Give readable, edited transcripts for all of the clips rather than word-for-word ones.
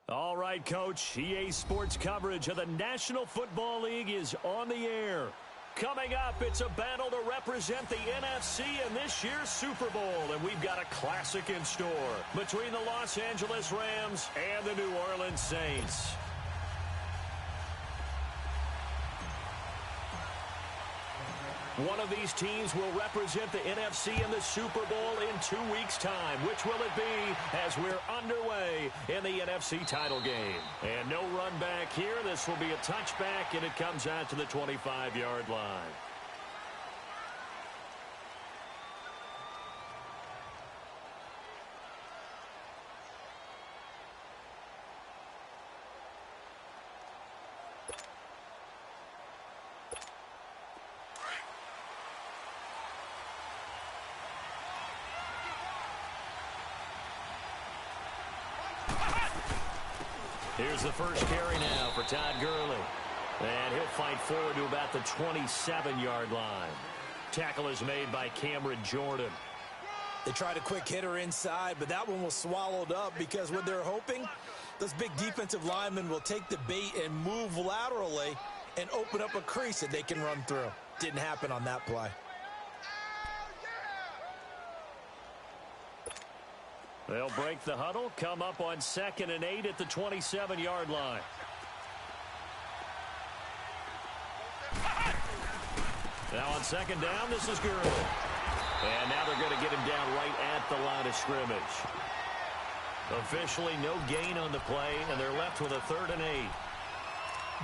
All right, Coach. EA Sports coverage of the National Football League is on the air. Coming up, it's a battle to represent the NFC in this year's Super Bowl, and we've got a classic in store between the Los Angeles Rams and the New Orleans Saints. One of these teams will represent the NFC in the Super Bowl in 2 weeks' time. Which will it be as we're underway in the NFC title game? And no run back here. This will be a touchback, and it comes out to the 25-yard line. Here's the first carry now for Todd Gurley. And he'll fight forward to about the 27-yard line. Tackle is made by Cameron Jordan. They tried a quick hitter inside, but that one was swallowed up because what they're hoping, those big defensive linemen will take the bait and move laterally and open up a crease that they can run through. Didn't happen on that play. They'll break the huddle, come up on 2nd and 8 at the 27-yard line. Now on 2nd down, this is Gurley. And now they're going to get him down right at the line of scrimmage. Officially no gain on the play, and they're left with a 3rd and 8.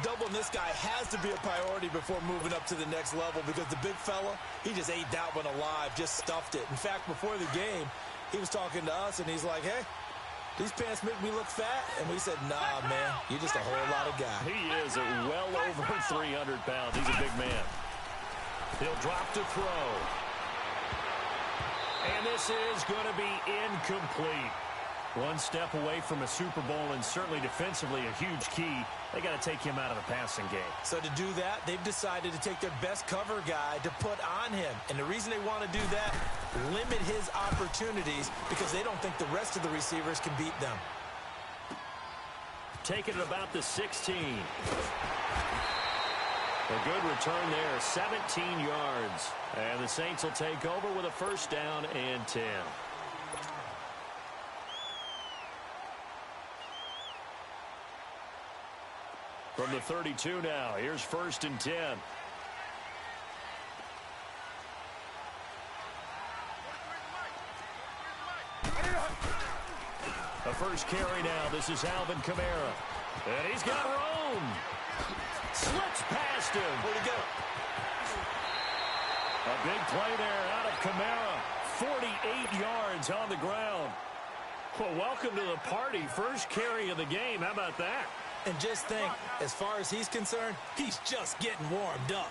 Doubling this guy has to be a priority before moving up to the next level because the big fella, he just ate that one alive, just stuffed it. In fact, before the game, he was talking to us, and he's like, hey, these pants make me look fat. And we said, nah, man, you're just a whole lot of guy. He is at well over 300 pounds. He's a big man. He'll drop to throw. And this is going to be incomplete. One step away from a Super Bowl, and certainly defensively a huge key. They got to take him out of the passing game. So to do that, they've decided to take their best cover guy to put on him. And the reason they want to do that, limit his opportunities because they don't think the rest of the receivers can beat them. Taking it about the 16. A good return there, 17 yards. And the Saints will take over with a 1st down and 10. From the 32 now, here's 1st and 10. The first carry now, this is Alvin Kamara. And he's got room. Slips past him. Where'd he go? A big play there out of Kamara. 48 yards on the ground. Well, welcome to the party. First carry of the game. How about that? And just think, as far as he's concerned, he's just getting warmed up.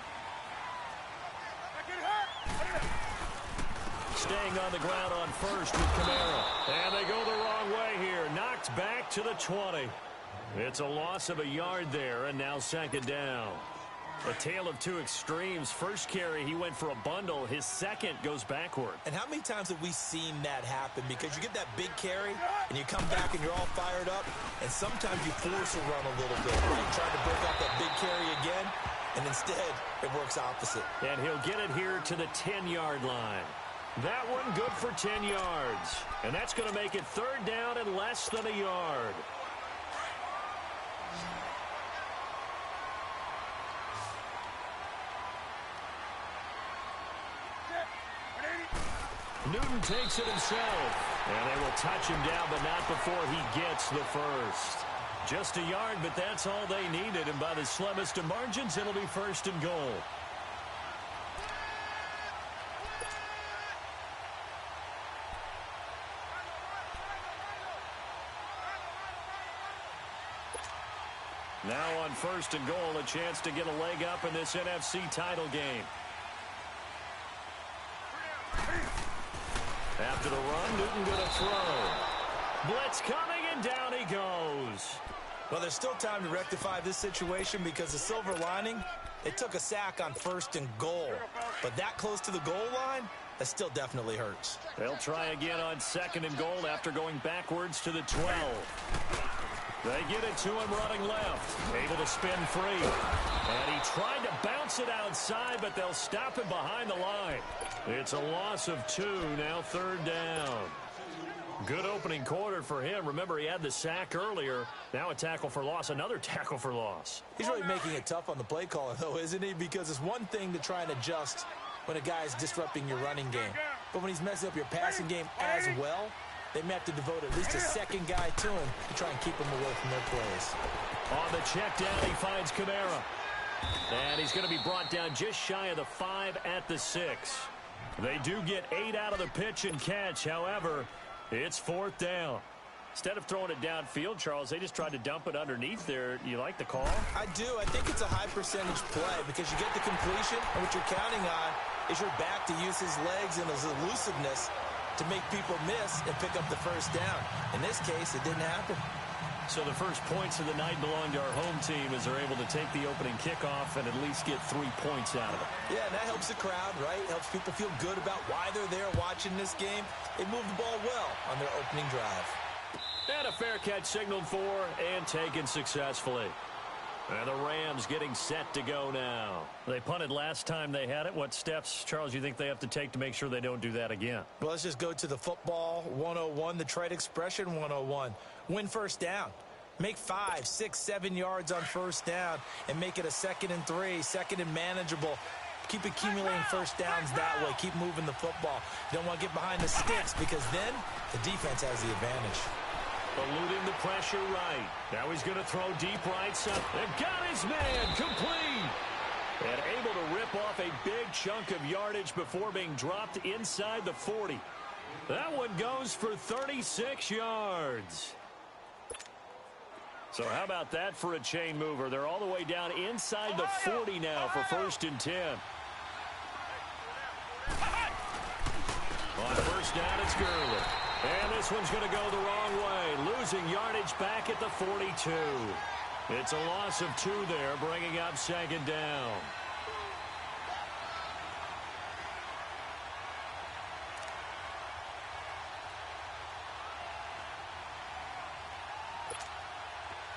Staying on the ground on 1st with Kamara. And they go the wrong way here. Knocked back to the 20. It's a loss of a yard there, and now 2nd down. A tale of two extremes. First carry, he went for a bundle. His second goes backward. And how many times have we seen that happen? Because you get that big carry, and you come back and you're all fired up, and sometimes you force a run a little bit, right? Trying to break out that big carry again, and instead it works opposite. And he'll get it here to the 10-yard line. That one good for 10 yards. And that's going to make it 3rd down and less than a yard. Newton takes it himself. And they will touch him down, but not before he gets the first. Just a yard, but that's all they needed. And by the slimmest of margins, it'll be 1st and goal. Now on 1st and goal, a chance to get a leg up in this NFC title game. After the run, Newton going to throw. Blitz coming, and down he goes. Well, there's still time to rectify this situation because the silver lining, they took a sack on 1st and goal. But that close to the goal line, that still definitely hurts. They'll try again on 2nd and goal after going backwards to the 12. They get it to him running left. Able to spin free. And he tried to bounce it outside, but they'll stop him behind the line. It's a loss of 2, now 3rd down. Good opening quarter for him. Remember, he had the sack earlier. Now a tackle for loss, another tackle for loss. He's really making it tough on the play caller, though, isn't he? Because it's one thing to try and adjust when a guy is disrupting your running game. But when he's messing up your passing game as well, they may have to devote at least a second guy to him to try and keep him away from their plays. On the check down, he finds Kamara. And he's going to be brought down just shy of the 5 at the 6. They do get 8 out of the pitch and catch. However, it's 4th down. Instead of throwing it downfield, Charles, they just tried to dump it underneath there. You like the call? I do. I think it's a high percentage play because you get the completion, and what you're counting on is your back to use his legs and his elusiveness to make people miss and pick up the first down. In this case, it didn't happen. So the first points of the night belong to our home team as they're able to take the opening kickoff and at least get 3 points out of it. Yeah, and that helps the crowd, right? Helps people feel good about why they're there watching this game. They moved the ball well on their opening drive. And a fair catch signaled for and taken successfully. And the Rams getting set to go now. They punted last time they had it. What steps, Charles, you think they have to take to make sure they don't do that again? Well, let's just go to the football 101, the trade expression 101. Win first down. Make 5, 6, 7 yards on first down and make it a 2nd and 3, 2nd and manageable. Keep accumulating first downs that way. Keep moving the football. You don't want to get behind the sticks because then the defense has the advantage. Eluding the pressure right. Now he's going to throw deep right side. They've got his man complete. And able to rip off a big chunk of yardage before being dropped inside the 40. That one goes for 36 yards. So how about that for a chain mover? They're all the way down inside the 40 now for 1st and 10. On first down, it's Gurley. And this one's going to go the wrong way. Losing yardage back at the 42. It's a loss of 2 there, bringing up 2nd down.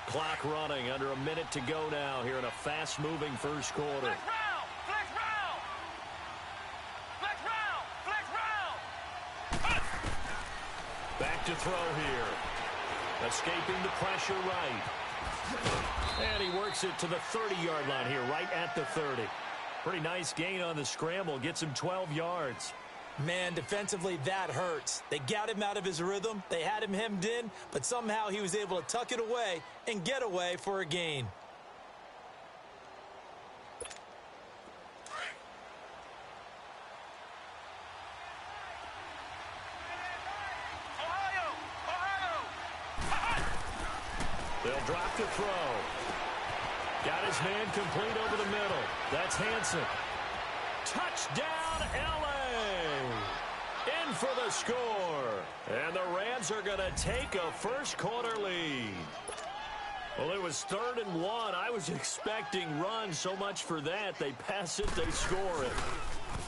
Clock running, under a minute to go now here in a fast-moving first quarter. Flex round! Flex round! Flex round! Flex round! Back to throw here. Escaping the pressure right. And he works it to the 30-yard line here, right at the 30. Pretty nice gain on the scramble. Gets him 12 yards. Man, defensively, that hurts. They got him out of his rhythm. They had him hemmed in, but somehow he was able to tuck it away and get away for a gain. They'll drop the throw. Got his man complete over the middle. That's Hansen. Touchdown, L.A. In for the score. And the Rams are going to take a first quarter lead. Well, it was 3rd and 1. I was expecting run, so much for that. They pass it, they score it.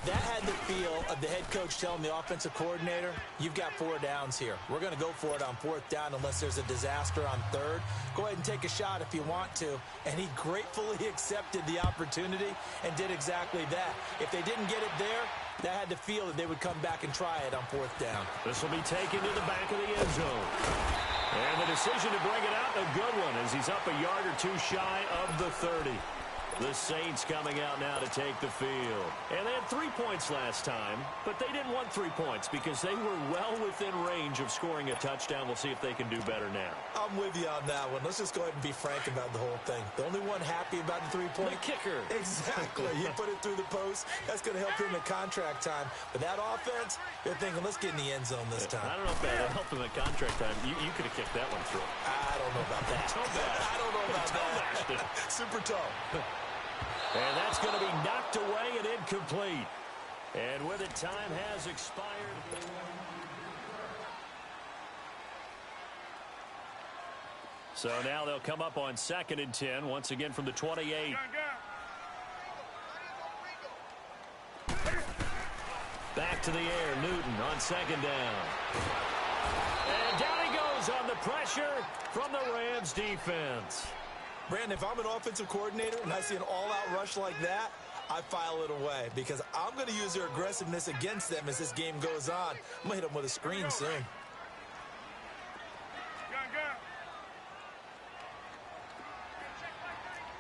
That had the feel of the head coach telling the offensive coordinator, you've got 4 downs here. We're going to go for it on 4th down unless there's a disaster on 3rd. Go ahead and take a shot if you want to. And he gratefully accepted the opportunity and did exactly that. If they didn't get it there, that had the feel that they would come back and try it on 4th down. This will be taken to the back of the end zone. And the decision to bring it out, a good one, as he's up a yard or 2 shy of the 30. The Saints coming out now to take the field. And they had 3 points last time, but they didn't want 3 points because they were well within range of scoring a touchdown. We'll see if they can do better now. I'm with you on that one. Let's just go ahead and be frank about the whole thing. The only one happy about the 3-point. The kicker. Exactly. You put it through the post. That's going to help him at contract time. But that offense, they're thinking, let's get in the end zone this time. I don't know if that helped him at contract time. You could have kicked that one through. I don't know about that. I don't know about that. Super tall. And that's going to be knocked away and incomplete. And with it, time has expired. So now they'll come up on 2nd and 10, once again from the 28. Back to the air, Newton on 2nd down. And down he goes stays on the pressure from the Rams defense. Brandon, if I'm an offensive coordinator and I see an all-out rush like that, I file it away because I'm going to use their aggressiveness against them as this game goes on. I'm going to hit them with a screen soon.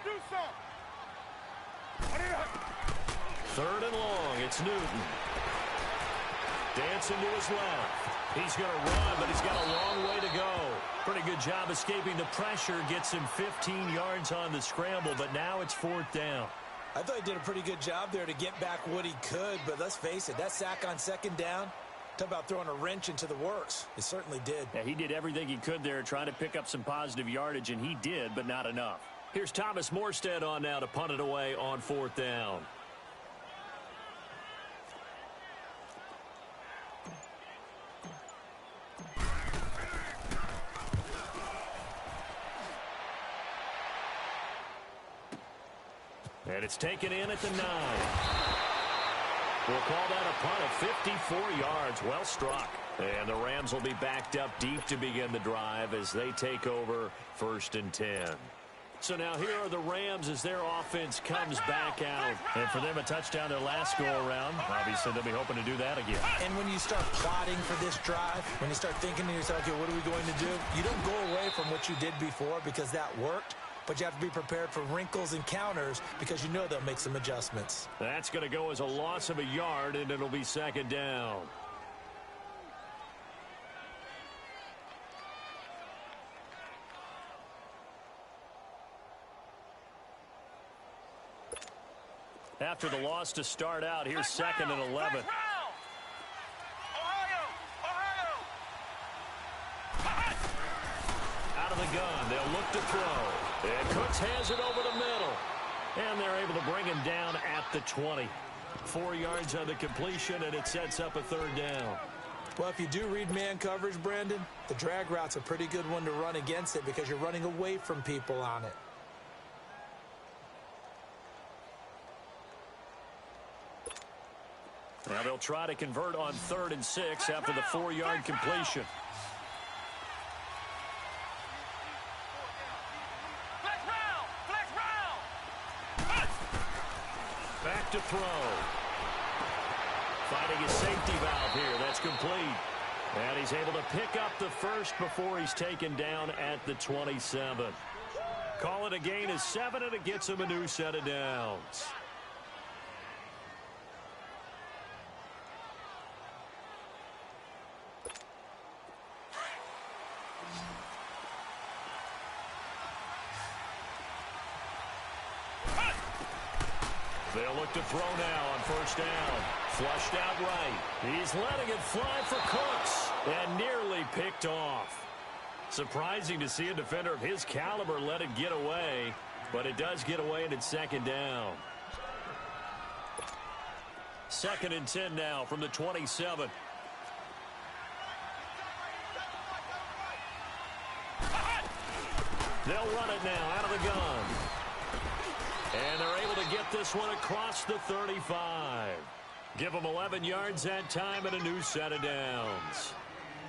Do something. Third and long, it's Newton. Dancing to his left. He's going to run, but he's got a long way to go. Pretty good job escaping the pressure. Gets him 15 yards on the scramble, but now it's fourth down. I thought he did a pretty good job there to get back what he could, but let's face it, that sack on second down, talk about throwing a wrench into the works. It certainly did. Yeah, he did everything he could there trying to pick up some positive yardage, and he did, but not enough. Here's Thomas Morstead on now to punt it away on fourth down. And it's taken in at the 9. We'll call that a punt of 54 yards. Well struck. And the Rams will be backed up deep to begin the drive as they take over 1st and 10. So now here are the Rams as their offense comes back out. And for them, a touchdown their last go-around. Obviously, they'll be hoping to do that again. And when you start plotting for this drive, when you start thinking to yourself, okay, what are we going to do? You don't go away from what you did before because that worked. But you have to be prepared for wrinkles and counters because you know they'll make some adjustments. That's going to go as a loss of a yard, and it'll be second down. After the loss to start out, here's second and 11. Out of the gun, they'll look to throw. And Cooks has it over the middle. And they're able to bring him down at the 20. 4 yards on the completion, and it sets up a third down. Well, if you do read man coverage, Brandon, the drag route's a pretty good one to run against it because you're running away from people on it. Now they'll try to convert on 3rd and 6 after the 4-yard completion. Back to throw. Finding his safety valve here. That's complete. And he's able to pick up the first before he's taken down at the 27. Call it a gain of 7, and it gets him a new set of downs. They'll look to throw now on first down. Flushed out right. He's letting it fly for Cooks and nearly picked off. Surprising to see a defender of his caliber let it get away, but it does get away and it's second down. 2nd and 10 now from the 27. They'll run it now out of the gun. And they're able to get this one across the 35. Give them 11 yards that time and a new set of downs.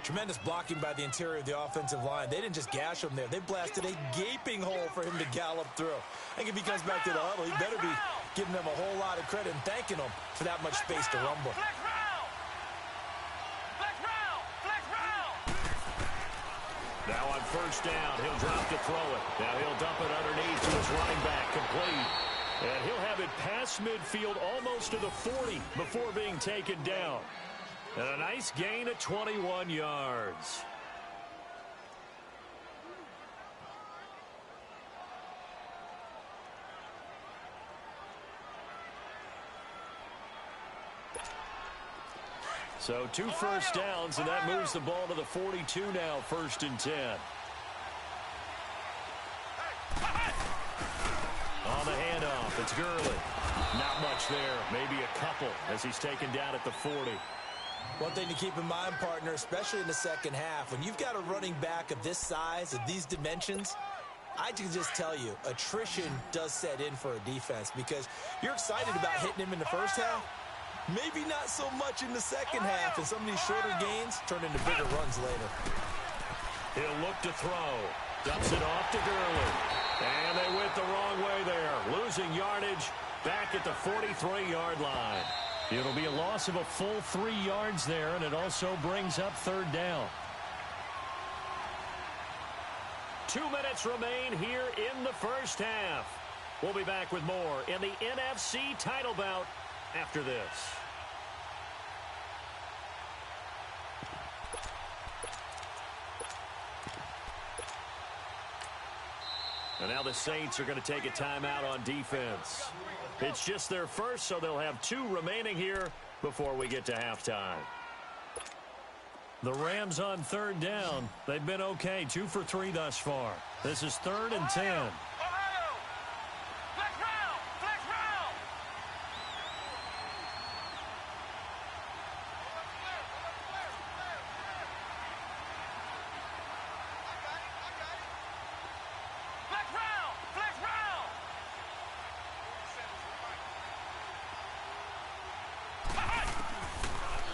Tremendous blocking by the interior of the offensive line. They didn't just gash him there. They blasted a gaping hole for him to gallop through. I think if he comes back to the huddle, he better be giving them a whole lot of credit and thanking them for that much space to rumble. Now on first down, he'll drop to throw it. Now he'll dump it underneath to his running back, complete. And he'll have it past midfield almost to the 40 before being taken down. And a nice gain of 21 yards. So 2 first downs, and that moves the ball to the 42 now, 1st and 10. On the handoff, it's Gurley. Not much there, maybe a couple as he's taken down at the 40. One thing to keep in mind, partner, especially in the second half, when you've got a running back of this size, of these dimensions, I can just tell you, attrition does set in for a defense because you're excited about hitting him in the first half. Maybe not so much in the second half, and some of these shorter gains turn into bigger runs later. He'll look to throw. Dumps it off to Gurley. And they went the wrong way there. Losing yardage back at the 43-yard line. It'll be a loss of a full 3 yards there, and it also brings up third down. 2 minutes remain here in the first half. We'll be back with more in the NFC title bout after this. And now the Saints are going to take a timeout on defense. It's just their first, so they'll have 2 remaining here before we get to halftime. The Rams on third down. They've been okay, 2 for 3 thus far. This is 3rd and 10. Ohio! Flex round! Flex round! Flex round! Flex round!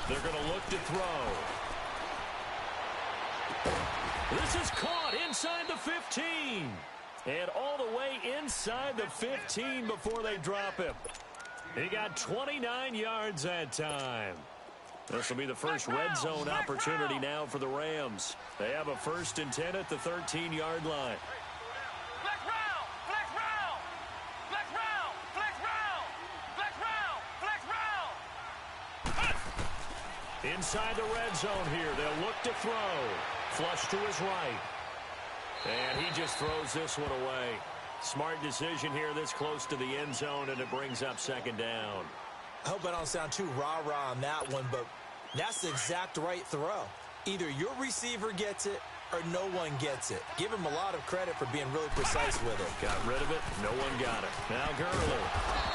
They're going to look to throw. This is caught inside the 15. And all the way inside the 15 before they drop him. He got 29 yards that time. This will be the first red zone opportunity now for the Rams. They have a 1st and 10 at the 13-yard line. Flex round! Flex round! Flex round! Flex round! Flex round! Flex round! Inside the red zone here. They'll look to throw. Flush to his right. And he just throws this one away. Smart decision here this close to the end zone, and it brings up 2nd down. I hope I don't sound too rah-rah on that one, but that's the exact right throw. Either your receiver gets it or no one gets it. Give him a lot of credit for being really precise with it. Got rid of it. No one got it. Now Gurley.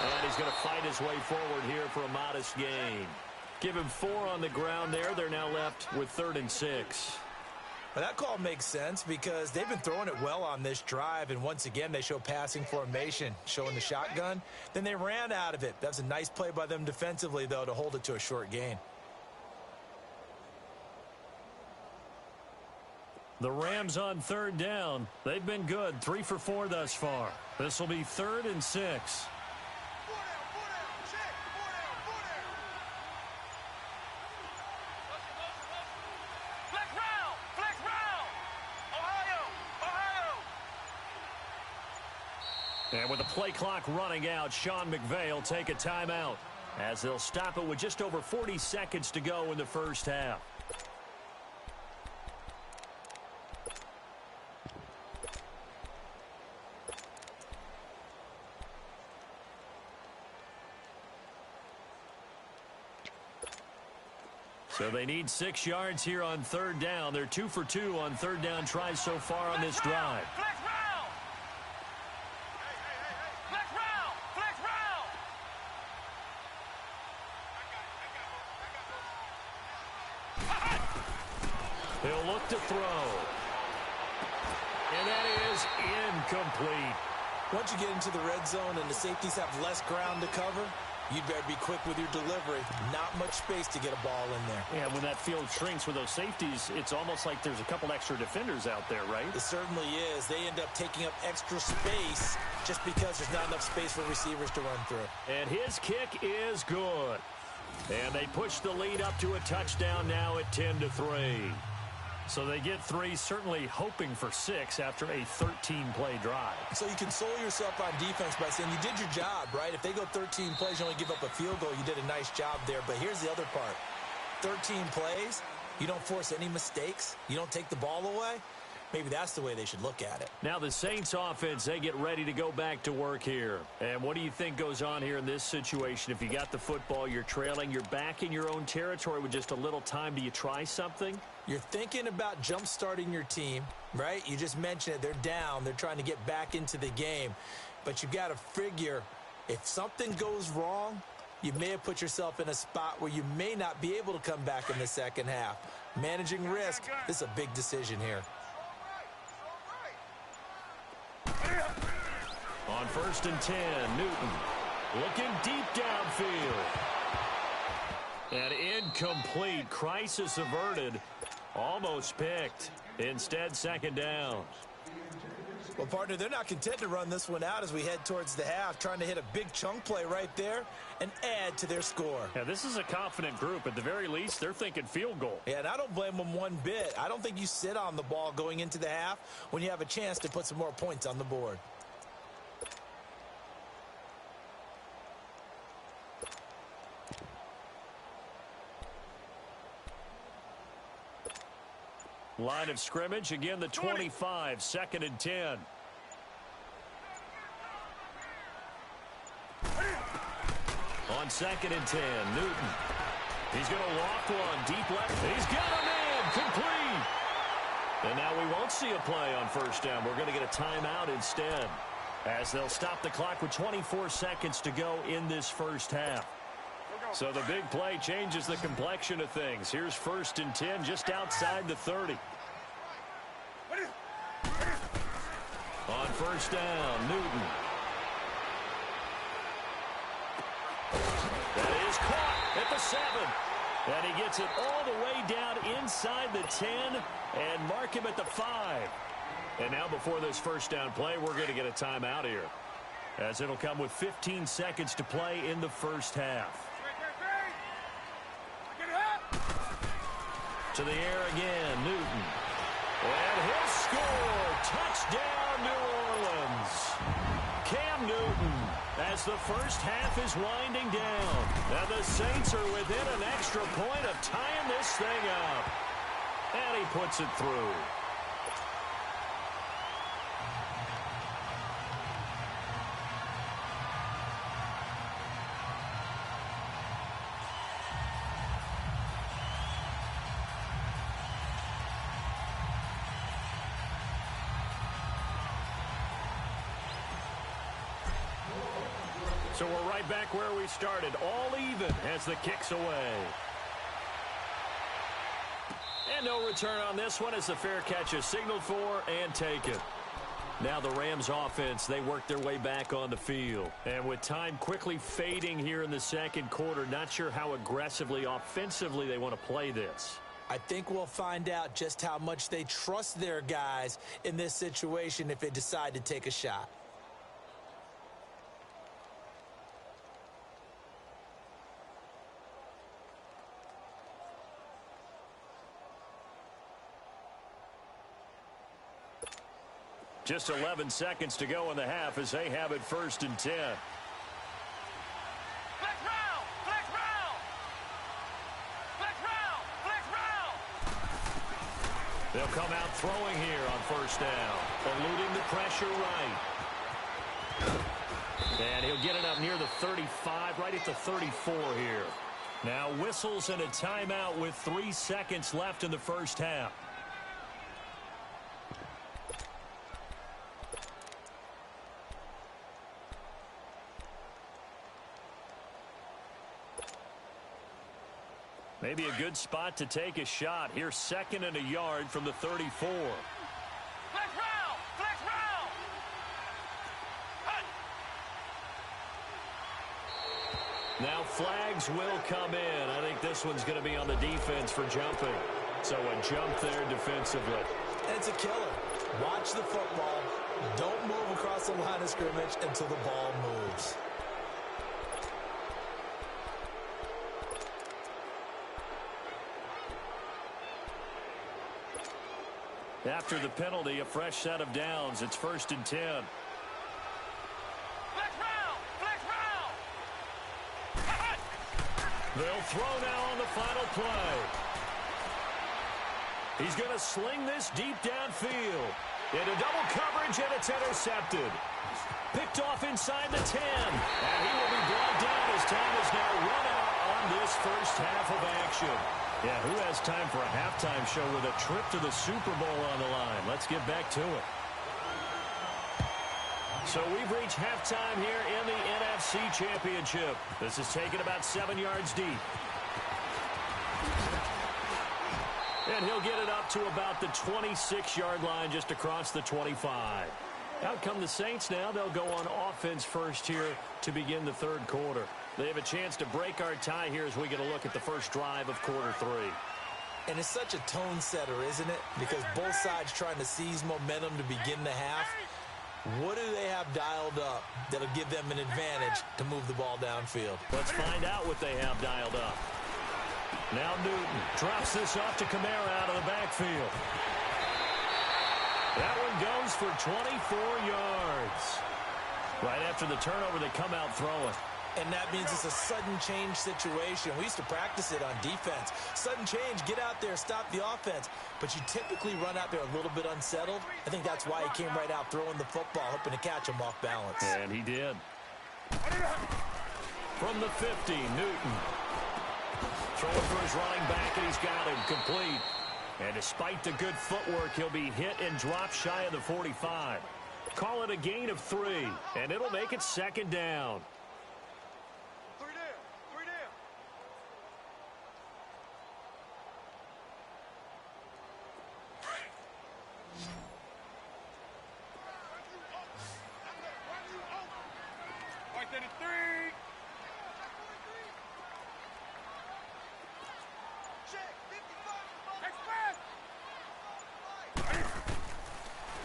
And he's going to fight his way forward here for a modest gain. Give him 4 on the ground there. They're now left with 3rd and 6. Well, that call makes sense because they've been throwing it well on this drive, and once again they show passing formation, showing the shotgun. Then they ran out of it. That's a nice play by them defensively, though, to hold it to a short gain. The Rams on 3rd down. They've been good, 3 for 4 thus far. This will be 3rd and 6. And with the play clock running out, Sean McVay will take a timeout as they'll stop it with just over 40 seconds to go in the first half. So they need 6 yards here on 3rd down. They're 2 for 2 on 3rd down tries so far on this drive. He'll look to throw. And that is incomplete. Once you get into the red zone and the safeties have less ground to cover, you'd better be quick with your delivery. Not much space to get a ball in there. Yeah, when that field shrinks with those safeties, it's almost like there's a couple extra defenders out there, right? It certainly is. They end up taking up extra space just because there's not enough space for receivers to run through. And his kick is good. And they push the lead up to a touchdown now at 10-3. So they get 3, certainly hoping for 6 after a 13-play drive. So you console yourself on defense by saying you did your job, right? If they go 13 plays, you only give up a field goal, you did a nice job there. But here's the other part. 13 plays, you don't force any mistakes, you don't take the ball away. Maybe that's the way they should look at it. Now the Saints offense, they get ready to go back to work here. And what do you think goes on here in this situation? If you got the football, you're trailing, you're back in your own territory with just a little time. Do you try something? You're thinking about jump-starting your team, right? You just mentioned it. They're down. They're trying to get back into the game. But you've got to figure if something goes wrong, you may have put yourself in a spot where you may not be able to come back in the second half. Managing risk, this is a big decision here. On 1st and 10, Newton looking deep downfield. And incomplete. Crisis averted. Almost picked. Instead, second down. Well, partner, they're not content to run this one out as we head towards the half, trying to hit a big chunk play right there and add to their score. Yeah, this is a confident group. At the very least, they're thinking field goal. Yeah, and I don't blame them one bit. I don't think you sit on the ball going into the half when you have a chance to put some more points on the board. Line of scrimmage, again the 25, second and 10. On second and 10, Newton. He's going to loft one, deep left. He's got him in, complete. And now we won't see a play on first down. We're going to get a timeout instead, as they'll stop the clock with 24 seconds to go in this first half. So the big play changes the complexion of things. Here's first and 10 just outside the 30. On first down, Newton. That is caught at the 7. And he gets it all the way down inside the 10 and mark him at the 5. And now before this first down play, we're going to get a timeout here, as it'll come with 15 seconds to play in the first half. To the air again, Newton. And he'll score. Touchdown, New Orleans. Cam Newton, as the first half is winding down. And the Saints are within an extra point of tying this thing up. And he puts it through. So we're right back where we started, all even as the kick's away. And no return on this one as the fair catch is signaled for and taken. Now the Rams offense, they work their way back on the field. And with time quickly fading here in the second quarter, not sure how aggressively, offensively they want to play this. I think we'll find out just how much they trust their guys in this situation if they decide to take a shot. Just 11 seconds to go in the half as they have it first and 10. Flex round! Flex round! Flex round! Flex round! They'll come out throwing here on first down, eluding the pressure right. And he'll get it up near the 35, right at the 34 here. Now whistles and a timeout with 3 seconds left in the first half. Maybe a good spot to take a shot. Here's second and a yard from the 34. Flex round! Flex round! Hut! Now flags will come in. I think this one's going to be on the defense for jumping. So a jump there defensively. It's a killer. Watch the football. Don't move across the line of scrimmage until the ball moves. After the penalty, a fresh set of downs. It's first and 10. Flex round! Flex round! Hut! They'll throw now on the final play. He's going to sling this deep downfield. Into double coverage, and it's intercepted. Picked off inside the 10. And he will be brought down as time is now run out on this first half of action. Yeah, who has time for a halftime show with a trip to the Super Bowl on the line? Let's get back to it. So we've reached halftime here in the NFC Championship. This is taken about 7 yards deep. And he'll get it up to about the 26-yard line just across the 25. Out come the Saints now. They'll go on offense first here to begin the third quarter. They have a chance to break our tie here as we get a look at the first drive of quarter 3. And it's such a tone setter, isn't it? Because both sides trying to seize momentum to begin the half. What do they have dialed up that'll give them an advantage to move the ball downfield? Let's find out what they have dialed up. Now Newton drops this off to Kamara out of the backfield. That one goes for 24 yards. Right after the turnover, they come out throwing. And that means it's a sudden change situation. We used to practice it on defense. Sudden change, get out there, stop the offense. But you typically run out there a little bit unsettled. I think that's why he came right out throwing the football, hoping to catch him off balance. And he did. From the 50, Newton. Throwing for his running back, and he's got him complete. And despite the good footwork, he'll be hit and dropped shy of the 45. Call it a gain of 3, and it'll make it second down.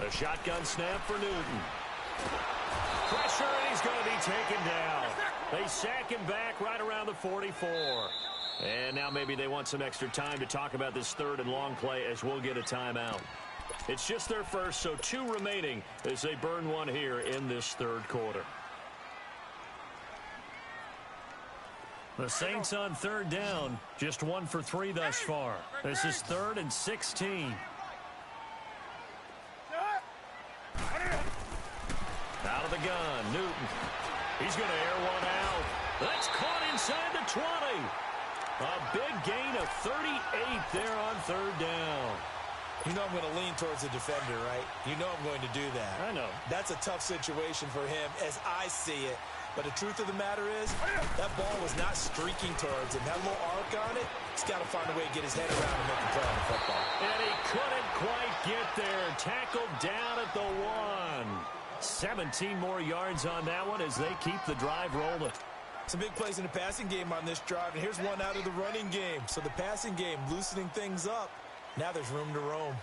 A shotgun snap for Newton. Pressure, and he's going to be taken down. They sack him back right around the 44. And now maybe they want some extra time to talk about this third and long play as we'll get a timeout. It's just their first, so 2 remaining as they burn one here in this third quarter. The Saints on third down, just 1 for 3 thus far. This is 3rd and 16. Out of the gun, Newton. He's going to air one out. That's caught inside the 20. A big gain of 38 there on third down. You know I'm going to lean towards the defender, right? You know I'm going to do that. I know. That's a tough situation for him as I see it. But the truth of the matter is, that ball was not streaking towards him. That little arc on it, he's got to find a way to get his head around and make a play on the football. And he couldn't quite get there. Tackled down at the 1. 17 more yards on that one as they keep the drive rolling. Some big plays in the passing game on this drive, and here's one out of the running game. So the passing game loosening things up. Now there's room to roam.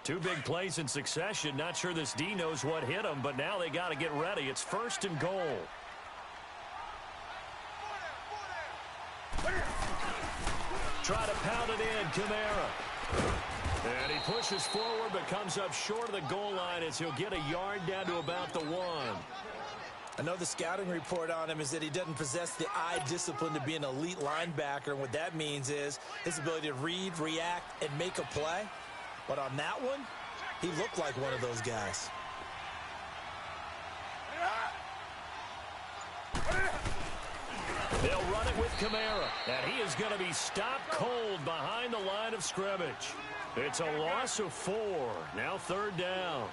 2 big plays in succession. Not sure this D knows what hit him, but now they got to get ready. It's 1st and goal. Try to pound it in, Kamara. And he pushes forward but comes up short of the goal line as he'll get a yard down to about the 1. I know the scouting report on him is that he doesn't possess the eye discipline to be an elite linebacker. And what that means is his ability to read, react, and make a play. But on that one, he looked like one of those guys. They'll run it with Kamara. And he is going to be stopped cold behind the line of scrimmage. It's a loss of 4. Now 3rd down.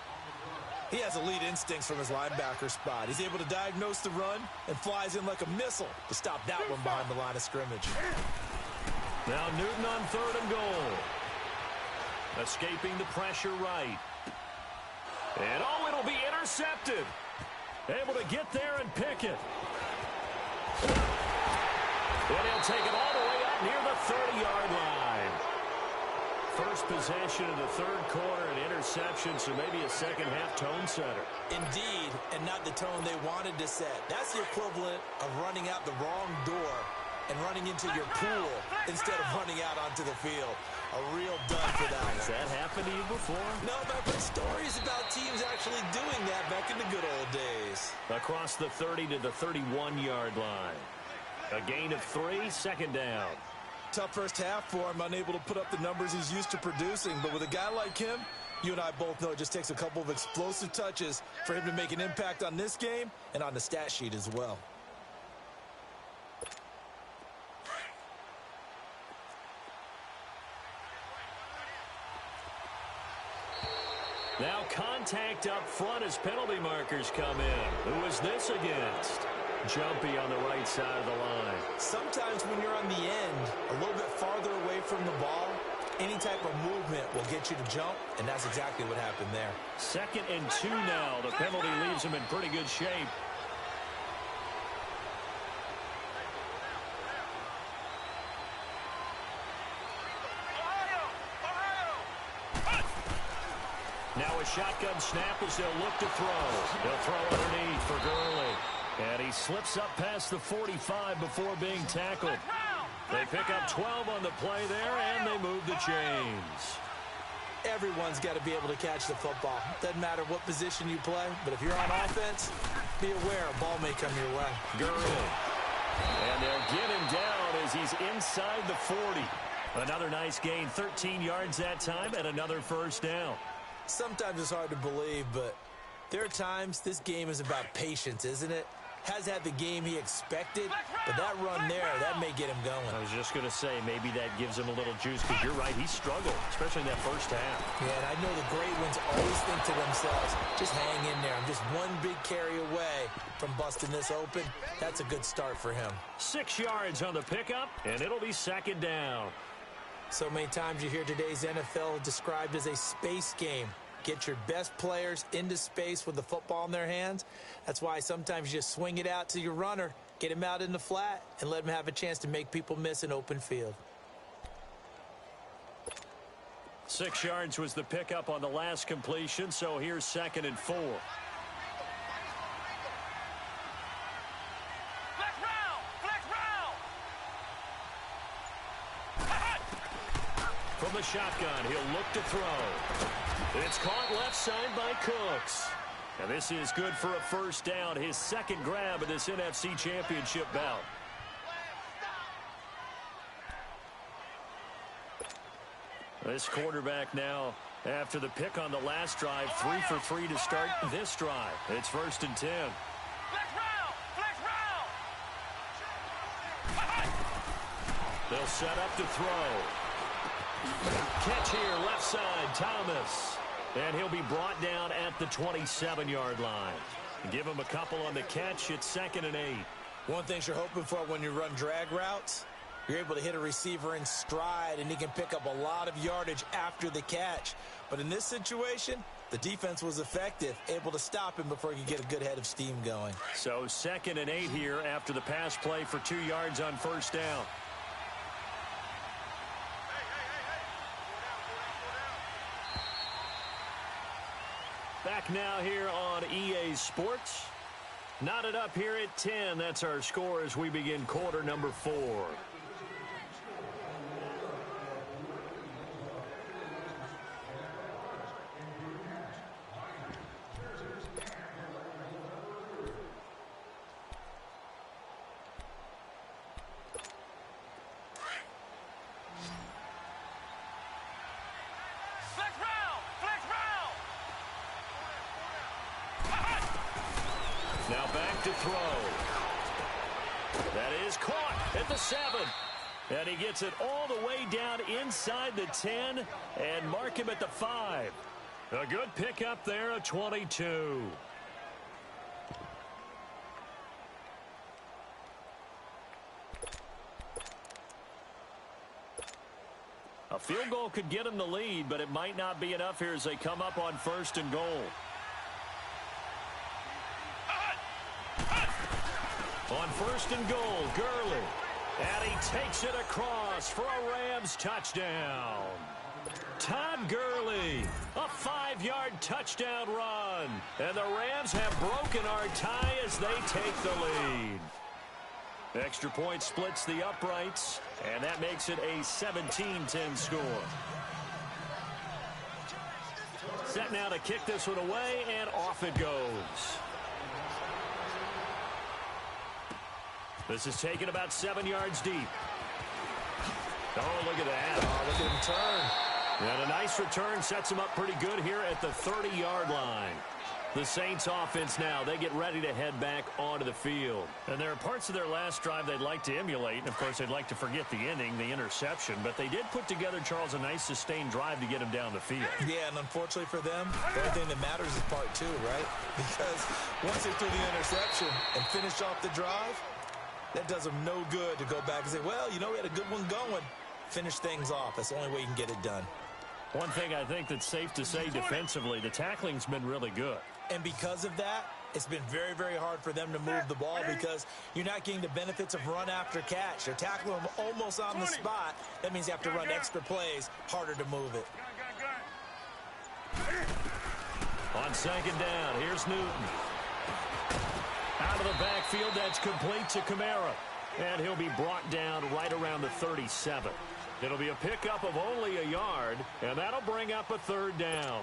He has elite instincts from his linebacker spot. He's able to diagnose the run and flies in like a missile to stop that one behind the line of scrimmage. Now Newton on 3rd and goal. Escaping the pressure right. And oh, it'll be intercepted. Able to get there and pick it. And he'll take it all the way up near the 30-yard line. First possession of the third quarter, an interception, so maybe a second-half tone setter. Indeed, and not the tone they wanted to set. That's the equivalent of running out the wrong door and running into your pool instead of running out onto the field. A real dud for that one. Has that happened to you before? No, but I've heard stories about teams actually doing that back in the good old days. Across the 30 to the 31-yard line. A gain of 3, second down. Tough first half for him, unable to put up the numbers he's used to producing. But with a guy like him, you and I both know it just takes a couple of explosive touches for him to make an impact on this game and on the stat sheet as well. Now contact up front as penalty markers come in. Who is this against? Jumpy on the right side of the line. Sometimes when you're on the end, a little bit farther away from the ball, any type of movement will get you to jump, and that's exactly what happened there. 2nd and 2 now. The penalty leaves him in pretty good shape. Now a shotgun snap as they'll look to throw. They'll throw underneath for Gurley. And he slips up past the 45 before being tackled. They pick up 12 on the play there, and they move the chains. Everyone's got to be able to catch the football. Doesn't matter what position you play, but if you're on offense, be aware a ball may come your way. Gurley. And they'll get him down as he's inside the 40. Another nice gain, 13 yards that time, and another first down. Sometimes it's hard to believe, but there are times this game is about patience, isn't it? Has had the game he expected, but that run there, that may get him going. I was just going to say, maybe that gives him a little juice, because you're right, he struggled, especially in that first half. Yeah, and I know the great ones always think to themselves, just hang in there. I'm just one big carry away from busting this open. That's a good start for him. 6 yards on the pickup, and it'll be second down. So many times you hear today's NFL described as a space game. Get your best players into space with the football in their hands. That's why sometimes you just swing it out to your runner, get him out in the flat, and let him have a chance to make people miss an open field. 6 yards was the pickup on the last completion, so here's 2nd and 4. From the shotgun, he'll look to throw. It's caught left side by Cooks. And this is good for a first down, his second grab of this NFC Championship bout. This quarterback now, after the pick on the last drive, 3 for 3 to start this drive. It's 1st and 10. They'll set up to throw. Catch here, left side, Thomas. And he'll be brought down at the 27-yard line. Give him a couple on the catch. It's 2nd and 8. One thing you're hoping for when you run drag routes, you're able to hit a receiver in stride, and he can pick up a lot of yardage after the catch. But in this situation, the defense was effective, able to stop him before he could get a good head of steam going. So 2nd and 8 here after the pass play for 2 yards on first down. Back now here on EA Sports. Knotted up here at 10. That's our score as we begin quarter number 4. Now back to throw. That is caught at the 7. And he gets it all the way down inside the 10 and mark him at the 5. A good pickup there, a 22. A field goal could get him the lead, but it might not be enough here as they come up on 1st and goal. On 1st and goal, Gurley. And he takes it across for a Rams touchdown. Todd Gurley, a 5-yard touchdown run. And the Rams have broken our tie as they take the lead. Extra point splits the uprights, and that makes it a 17-10 score. Set now to kick this one away, and off it goes. This is taken about 7 yards deep. Oh, look at that. Oh, look at him turn. And a nice return sets him up pretty good here at the 30-yard line. The Saints offense now, they get ready to head back onto the field. And there are parts of their last drive they'd like to emulate. And, of course, they'd like to forget the inning, the interception. But they did put together, Charles, a nice sustained drive to get him down the field. Yeah, and unfortunately for them, the only thing that matters is part 2, right? Because once they threw the interception and finished off the drive, that does them no good to go back and say, well, you know, we had a good one going. Finish things off. That's the only way you can get it done. One thing I think that's safe to say defensively, the tackling's been really good. And because of that, it's been very, very hard for them to move the ball because you're not getting the benefits of run after catch. They're tackling them almost on the spot. That means you have to run extra plays, harder to move it. On second down, here's Newton. Out of the backfield, that's complete to Kamara. And he'll be brought down right around the 37. It'll be a pickup of only a yard, and that'll bring up a third down.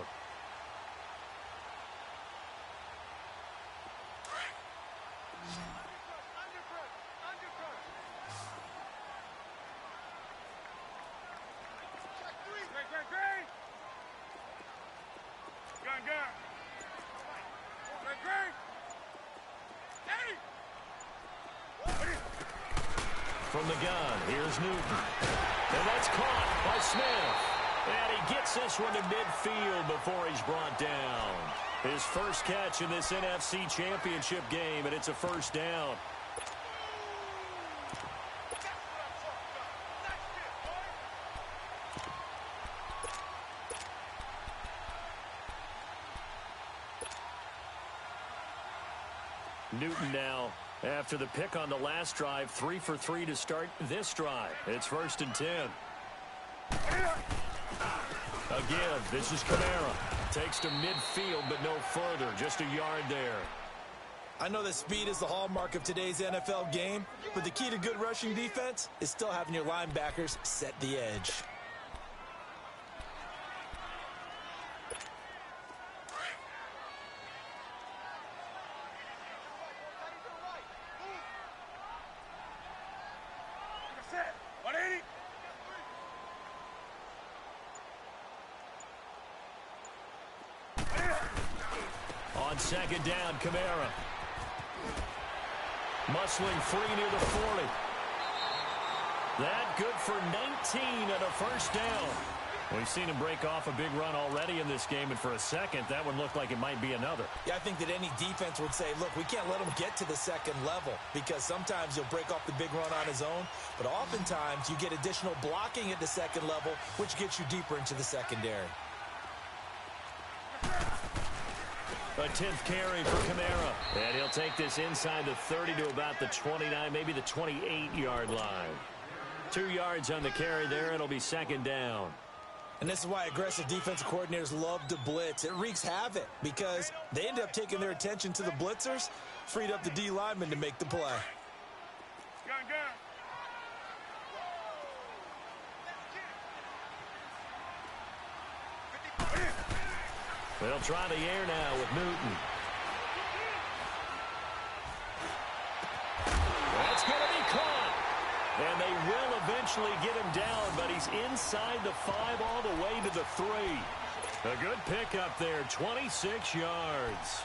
From the gun, here's Newton. And that's caught by Smith. And he gets this one to midfield before he's brought down. His first catch in this NFC Championship game, and it's a first down. Newton now, after the pick on the last drive, 3 for 3 to start this drive. It's 1st and 10. Again, this is Kamara. Takes to midfield, but no further. Just a yard there. I know that speed is the hallmark of today's NFL game, but the key to good rushing defense is still having your linebackers set the edge. On second down, Kamara. Muscling free near the 40. That good for 19 and a first down. We've seen him break off a big run already in this game, and for a second, that one looked like it might be another. Yeah, I think that any defense would say, look, we can't let him get to the second level, because sometimes he'll break off the big run on his own, but oftentimes you get additional blocking at the second level, which gets you deeper into the secondary. A 10th carry for Kamara. And he'll take this inside the 30 to about the 29, maybe the 28-yard line. 2 yards on the carry there. It'll be second down. And this is why aggressive defensive coordinators love to blitz. It wreaks havoc because they end up taking their attention to the blitzers, freed up the D lineman to make the play. They'll try the air now with Newton. That's going to be caught. And they will eventually get him down, but he's inside the 5 all the way to the 3. A good pickup there, 26 yards.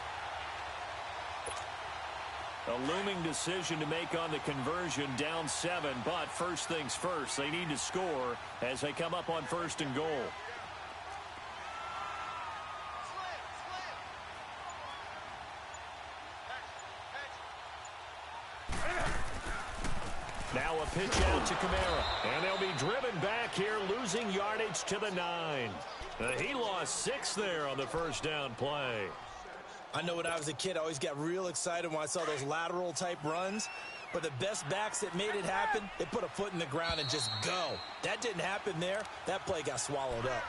A looming decision to make on the conversion, down 7, but first things first, they need to score as they come up on 1st and goal. Now a pitch out to Kamara. And they'll be driven back here, losing yardage to the 9. He lost 6 there on the first down play. I know when I was a kid, I always got real excited when I saw those lateral type runs. But the best backs that made it happen, they put a foot in the ground and just go. That didn't happen there. That play got swallowed up.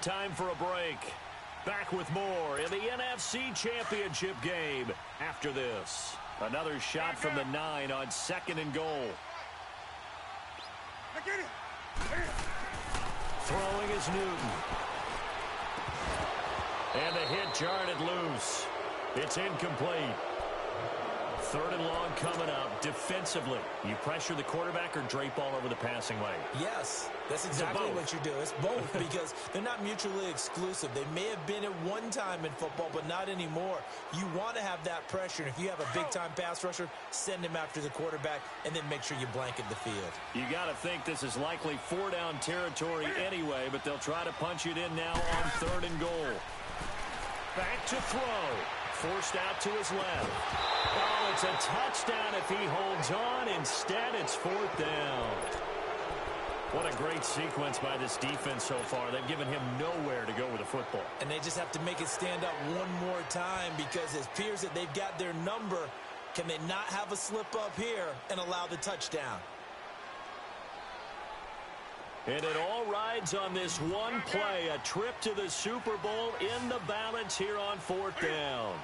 Time for a break. Back with more in the NFC Championship game after this. Another shot from the 9 on 2nd and goal. Throwing is Newton. And the hit jarred it loose. It's incomplete. 3rd and long coming up. Defensively, you pressure the quarterback or drape all over the passing lane? Yes, that's exactly what you do. It's both because they're not mutually exclusive. They may have been at one time in football, but not anymore. You want to have that pressure. And if you have a big-time pass rusher, send him after the quarterback and then make sure you blanket the field. You got to think this is likely 4-down territory anyway, but they'll try to punch it in now on 3rd and goal. Back to throw. Forced out to his left. Oh, it's a touchdown if he holds on. Instead, it's 4th down. What a great sequence by this defense so far. They've given him nowhere to go with the football. And they just have to make it stand up one more time because it appears that they've got their number. Can they not have a slip up here and allow the touchdown? And it all rides on this one play, a trip to the Super Bowl in the balance here on 4th down.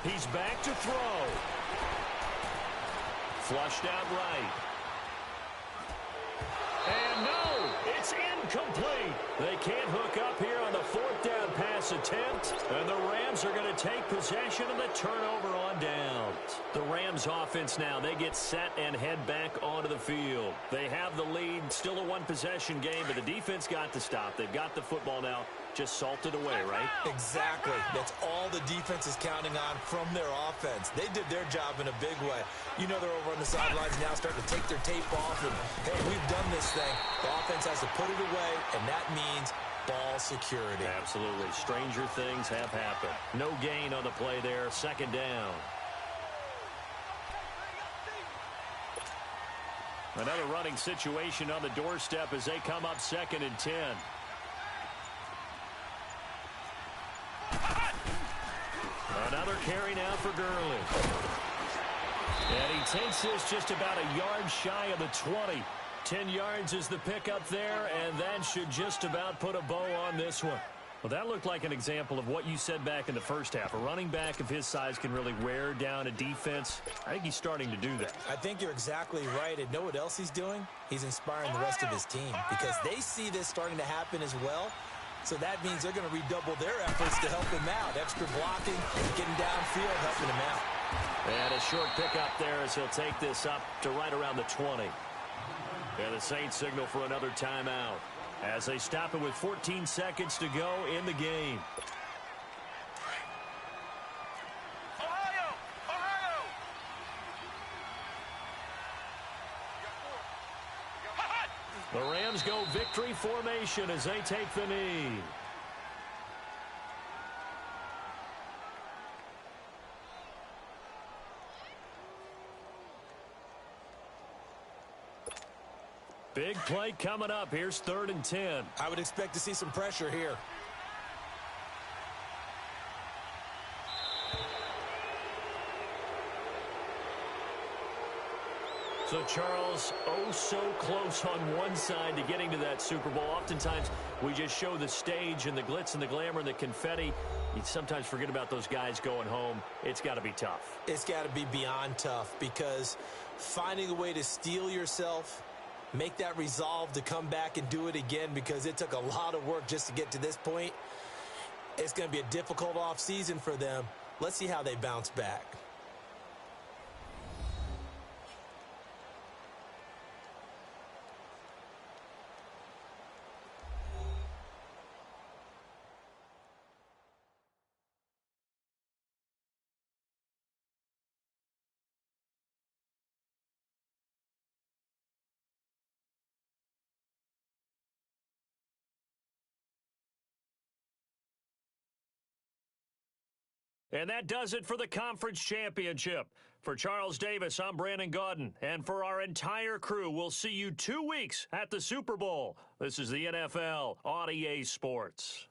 He's back to throw. Flushed out right. And no, it's incomplete. They can't hook up here on the 4th down pass attempt. And the Rams are going to take possession of the turnover on downs. The Rams offense now, they get set and head back onto the field. They have the lead, still a one-possession game, but the defense got to stop. They've got the football now, just salted away, right? Exactly. That's all the defense is counting on from their offense. They did their job in a big way. You know they're over on the sidelines now starting to take their tape off, and, hey, we've done this thing. The offense has to put it away, and that means ball security. Absolutely. Stranger things have happened. No gain on the play there. 2nd down. Another running situation on the doorstep as they come up 2nd and 10. Another carry now for Gurley. And he takes this just about a yard shy of the 20. 10 yards is the pickup there, and that should just about put a bow on this one. Well, that looked like an example of what you said back in the first half. A running back of his size can really wear down a defense. I think he's starting to do that. I think you're exactly right. And know what else he's doing? He's inspiring the rest of his team because they see this starting to happen as well. So that means they're going to redouble their efforts to help him out. Extra blocking, getting downfield, helping him out. And a short pickup there as he'll take this up to right around the 20. And the Saints signal for another timeout as they stop it with 14 seconds to go in the game. Ohio! Ohio! The Rams go victory formation as they take the knee. Big play coming up. Here's 3rd and 10. I would expect to see some pressure here. So, Charles, oh so close on one side to getting to that Super Bowl. Oftentimes, we just show the stage and the glitz and the glamour and the confetti. You sometimes forget about those guys going home. It's got to be tough. It's got to be beyond tough because finding a way to steel yourself, make that resolve to come back and do it again because it took a lot of work just to get to this point. It's going to be a difficult offseason for them. Let's see how they bounce back. And that does it for the conference championship. For Charles Davis, I'm Brandon Gaudin. And for our entire crew, we'll see you 2 weeks at the Super Bowl. This is the NFL on EA Sports.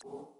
You